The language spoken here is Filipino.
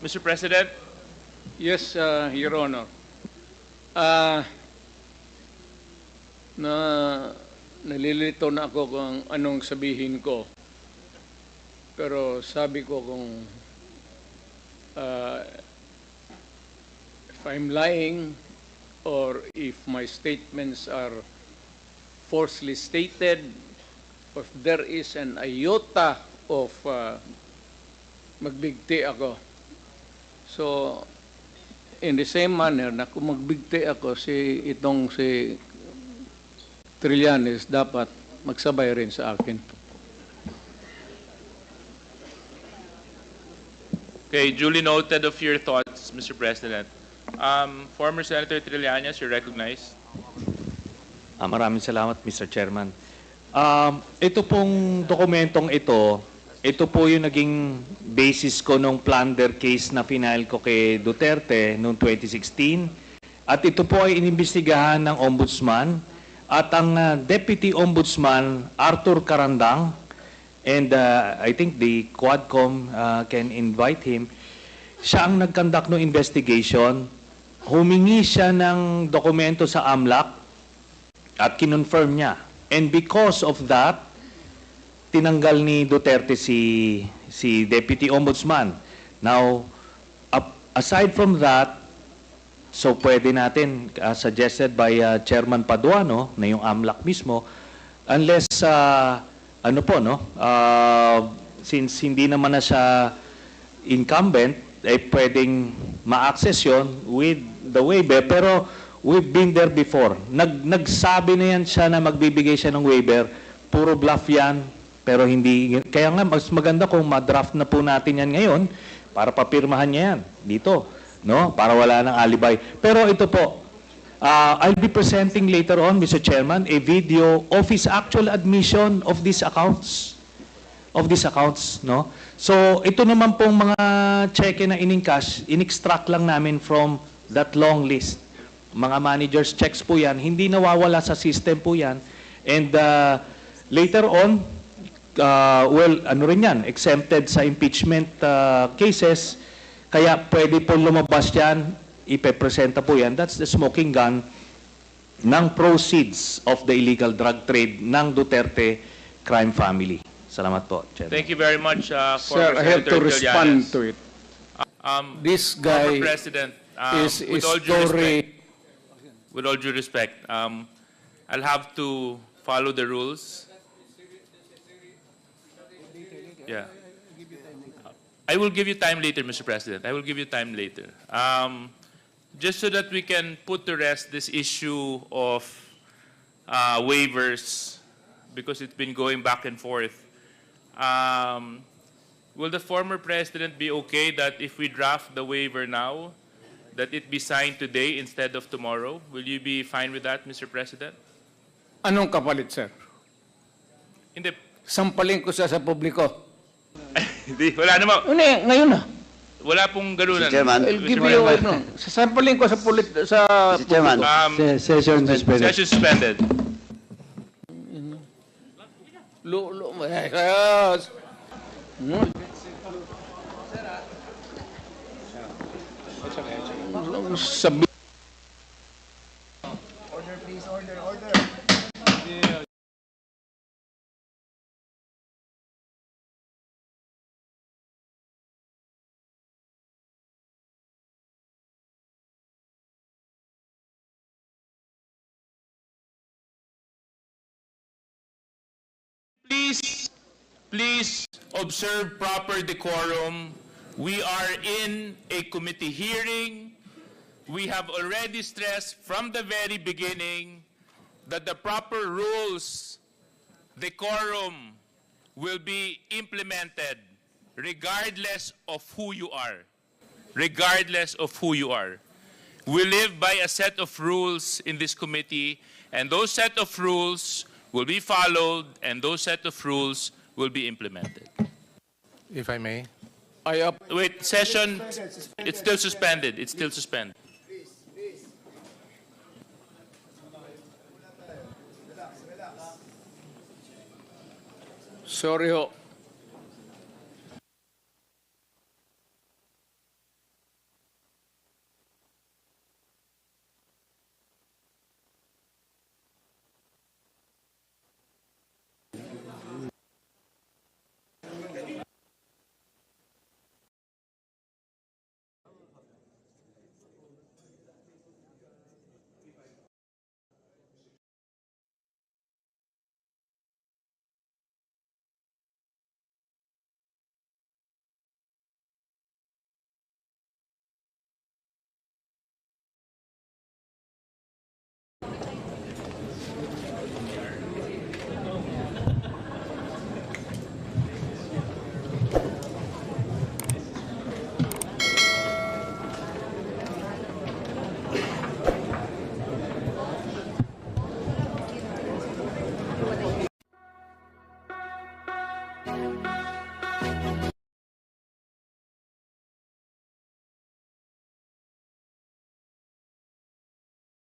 Mr. President, Yes, Your Honor. Ah, na nalilito na ako kung anong sabihin ko. Pero sabi ko kung if I'm lying or if my statements are falsely stated, or if there is an iota of magbigti ako. So, in the same manner na kung magbigti ako si Trillanes, dapat magsabay rin sa akin. okay, duly noted of your thoughts, Mr. President. Former Senator Trillanes, you're recognized. Maraming salamat, Mr. Chairman. Ito pong dokumentong ito po yung naging basis ko nung plunder case na final ko kay Duterte noong 2016. At ito po ay inimbestigahan ng Ombudsman at ang Deputy Ombudsman Arthur Carandang, and I think the Quadcom can invite him. Siya ang nag-conduct ng investigation. Humingi siya ng dokumento sa AMLAC at kinonfirm niya. And because of that, tinanggal ni Duterte si Deputy Ombudsman. Now, aside from that, so pwede natin, suggested by Chairman Paduano, na yung AMLAC mismo, unless, since hindi naman na siya incumbent, pwedeng ma-access yun with the waiver. Pero we've been there before. Nagsabi na yan siya na magbibigay siya ng waiver. Puro bluff yan. Pero hindi, kaya nga mas maganda kung ma-draft na po natin yan ngayon para papirmahan niya yan dito, no? Para wala ng alibay. Pero ito po, I'll be presenting later on, Mr. Chairman, a video of his actual admission of these accounts. No? So, ito naman pong mga cheque na in-encash, in-extract lang namin from that long list. Mga managers' checks po yan, hindi nawawala sa system po yan. And later on, exempted sa impeachment cases, kaya pwede po lumabas yan, ipepresenta po yan. That's the smoking gun ng proceeds of the illegal drug trade ng Duterte crime family. Salamat po, Chairman. Thank you very much, Sir, I have to Senator respond Trillanes. to it. This Former guy President, is with all due respect, I'll have to follow the rules. Yeah. I will give you time later, Mr. President. I will give you time later. Just so that we can put to rest this issue of waivers, because it's been going back and forth. Will the former president be okay that if we draft the waiver now, that it be signed today instead of tomorrow? Will you be fine with that, Mr. President? Anong kapalit, sir? Hindi. Sampalin ko siya sa publiko. Hindi. Wala naman. Ngayon na. Wala pong ganunan. Mr. Chairman. I'll give you, sasampalin ko sa Mr. Chairman. Session suspended. Session suspended. Yes. Sabi Please observe proper decorum. We are in a committee hearing. We have already stressed from the very beginning that the proper rules, decorum, will be implemented regardless of who you are. Regardless of who you are. We live by a set of rules in this committee, and those set of rules will be followed, and those set of rules will be implemented. If I may. Wait, session, it's still suspended. It's still suspended. sorry ho.